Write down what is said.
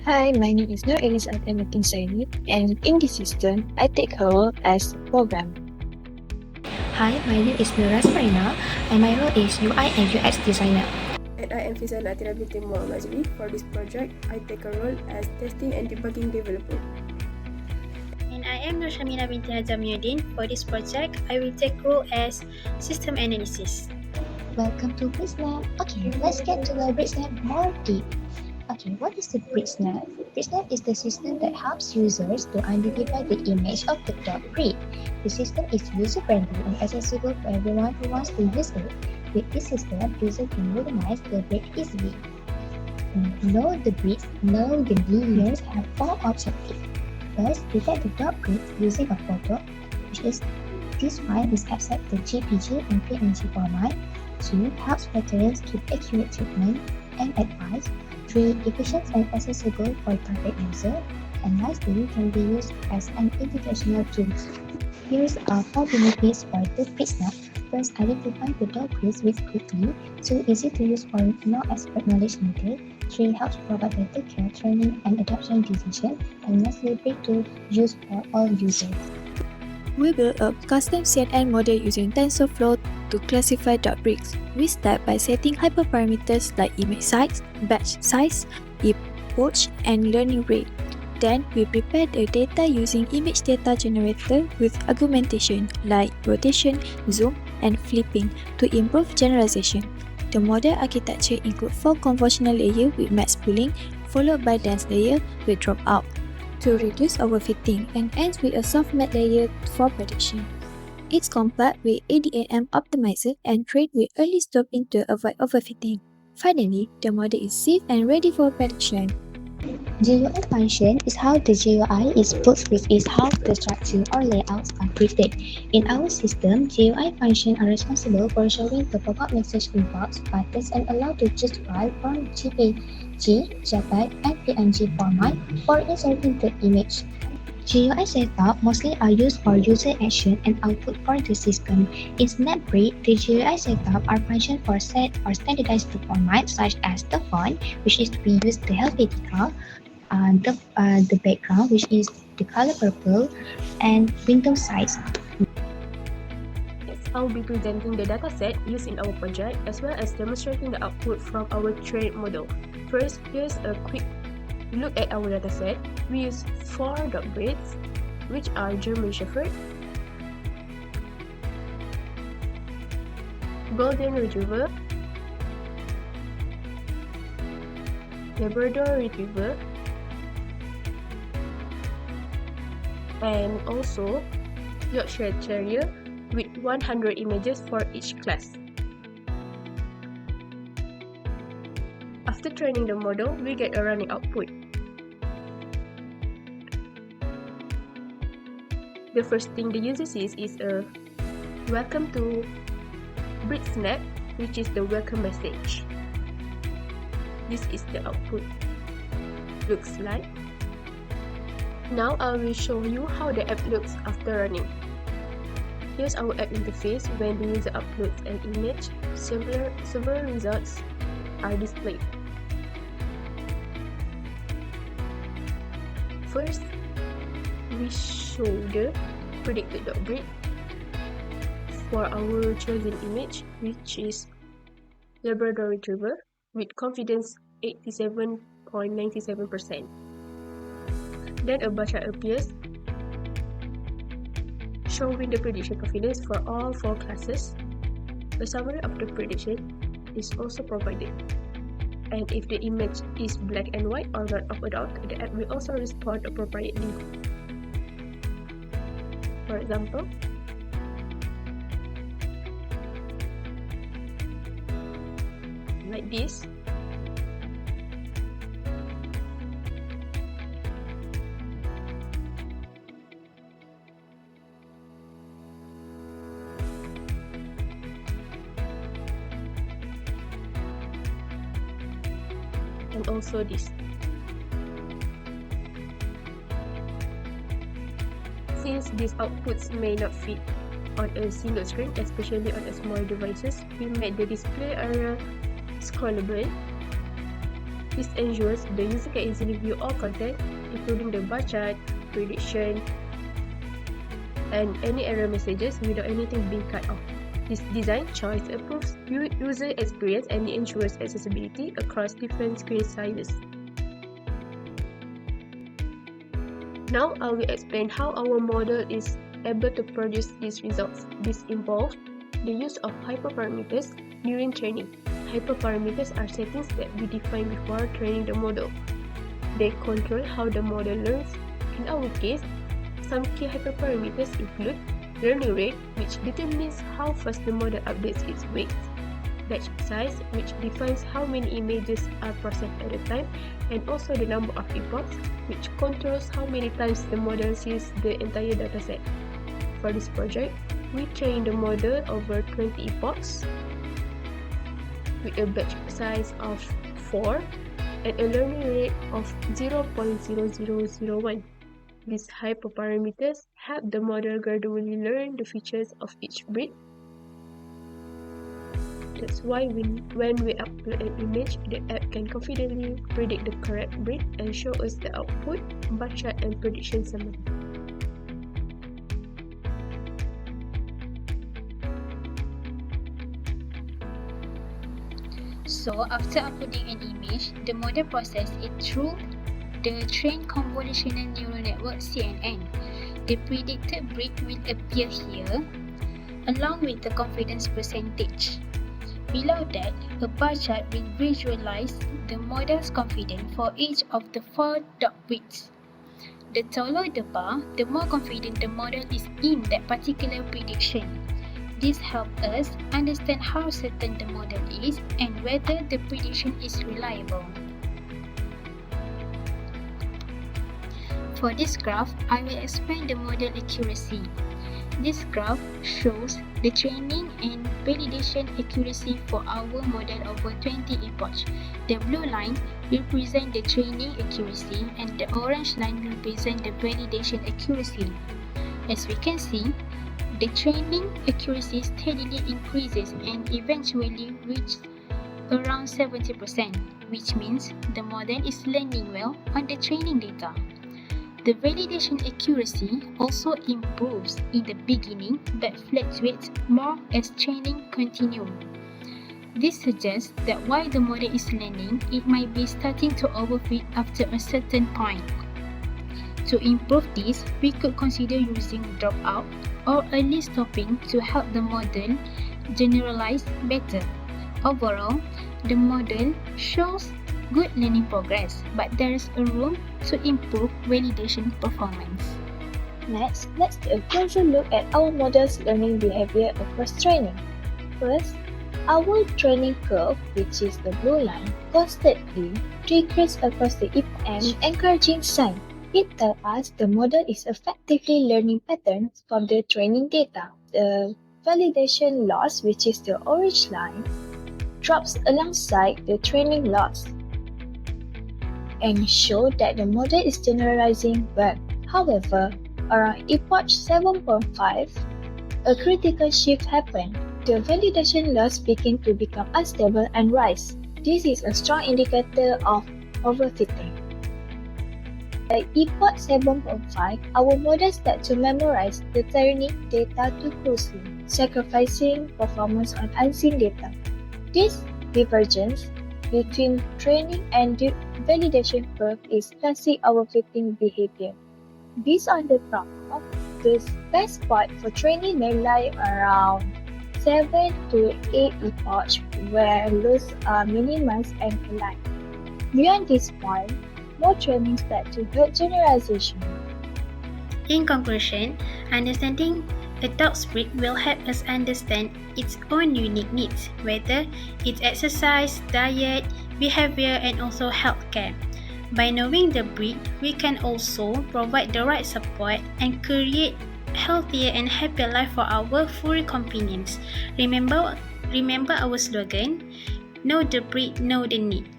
Hi, my name is Nur Elisa Atematin Saini, and in this system, I take a role as programmer. Hi, my name is Miras Marina, and my role is UI and UX designer. And I am Fizan Atira binti Muhammad. For this project, I take a role as testing and debugging developer. And I am Nur Shamina binti Hazamuddin. For this project, I will take role as system analysis. Welcome to BridgeNet. Okay, let's get to the BridgeNet more deep. Okay, what is the BridgeNet? BridgeNet is the system that helps users to identify the image of the grid. The system is user-friendly and accessible for everyone who wants to use it. With this system, users can recognize the grid easily. Know the grids, know the layers have four objectives. First, detect the grid using a photo, which is this file is accept the JPG and PNG format. 2. Helps veterans keep accurate treatment and advice. 3. Efficient and accessible for target user. And lastly, can be used as an educational tool. Here's our 4 benefits for the BridgeNet. First, identify the grids with quickly. 2. Easy to use for no expert knowledge needed. 3. Helps provide better care, training, and adoption decision. And lastly, free to use for all users. We built a custom CNN model using TensorFlow to classify .bricks. We start by setting hyperparameters like image size, batch size, epoch, and learning rate. Then, we prepare the data using image data generator with argumentation like rotation, zoom, and flipping to improve generalization. The model architecture includes 4 convolutional layers with max pooling, followed by dense layer with dropout to reduce overfitting, and ends with a softmax layer for prediction. It's compared with ADAM optimizer and trained with early stopping to avoid overfitting. Finally, the model is safe and ready for prediction. GUI function is how the GUI is put, which is how the structure or layouts are created. In our system, GUI functions are responsible for showing the pop-up message inbox, buttons, and allow to choose file from JPG, JPEG, and PNG format for inserting the image. GUI setup mostly are used for user action and output for the system. In Snapgrid, the GUI setup are functions for set or standardized formats such as the font, which is to be used the Helvetica, the background, which is the color purple, and window size. Next, I'll be presenting the dataset used in our project as well as demonstrating the output from our trained model. First, here's a quick look at our dataset. We use 4 breeds, which are German Shepherd, Golden Retriever, Labrador Retriever, and also Yorkshire Terrier with 100 images for each class. After training the model, we get a running output. The first thing the user sees is a welcome to BridgeNet, which is the welcome message. This is the output. Looks like. Now I will show you how the app looks after running. Here's our app interface. When the user uploads an image, several results are displayed. First, we show the predicted breed for our chosen image, which is Labrador Retriever with confidence 87.97%. Then a bar chart appears showing the prediction confidence for all 4 classes. A summary of the prediction is also provided. And if the image is black and white or not of adult, the app will also respond appropriately. For example, like this. And also this. Since these outputs may not fit on a single screen, especially on small devices, we made the display area scrollable. This ensures the user can easily view all content, including the bar chart, prediction, and any error messages without anything being cut off. This design choice improves user experience and ensures accessibility across different screen sizes. Now I will explain how our model is able to produce these results. This involves the use of hyperparameters during training. Hyperparameters are settings that we define before training the model. They control how the model learns. In our case, some key hyperparameters include learning rate, which determines how fast the model updates its weights, batch size, which defines how many images are processed at a time, and also the number of epochs, which controls how many times the model sees the entire dataset. For this project, we trained the model over 20 epochs with a batch size of 4 and a learning rate of 0.0001. These hyperparameters help the model gradually learn the features of each breed. That's why when we upload an image, the app can confidently predict the correct breed and show us the output, bar chart, and prediction summary. So after uploading an image, the model processes it through the Trained Convolutional Neural Network CNN. The predicted breed will appear here, along with the confidence percentage. Below that, a bar chart will visualize the model's confidence for each of the 4 dot breeds. The taller the bar, the more confident the model is in that particular prediction. This helps us understand how certain the model is and whether the prediction is reliable. For this graph, I will explain the model accuracy. This graph shows the training and validation accuracy for our model over 20 epochs. The blue line represents the training accuracy and the orange line represents the validation accuracy. As we can see, the training accuracy steadily increases and eventually reaches around 70%, which means the model is learning well on the training data. The validation accuracy also improves in the beginning but fluctuates more as training continues. This suggests that while the model is learning, it might be starting to overfit after a certain point. To improve this, we could consider using dropout or early stopping to help the model generalize better. Overall, the model shows good learning progress, but there is a room to improve validation performance. Next, let's take a closer look at our model's learning behavior across training. First, our training curve, which is the blue line, constantly triggers across the epoch, encouraging sign. It tells us the model is effectively learning patterns from the training data. The validation loss, which is the orange line, drops alongside the training loss and show that the model is generalizing well. However, around epoch 7.5, a critical shift happened. The validation loss began to become unstable and rise. This is a strong indicator of overfitting. At epoch 7.5, our model starts to memorize the training data too closely, sacrificing performance on unseen data. This divergence between training and validation curve is classic overfitting behavior. Based on the graph, the best spot for training may lie around 7 to 8 epochs where loss are minimized and aligned. Beyond this point, more training starts to help generalization. In conclusion, understanding a dog's breed will help us understand its own unique needs, whether it's exercise, diet, behavior, and also healthcare. By knowing the breed, we can also provide the right support and create healthier and happier life for our furry companions. Remember our slogan, know the breed, know the need.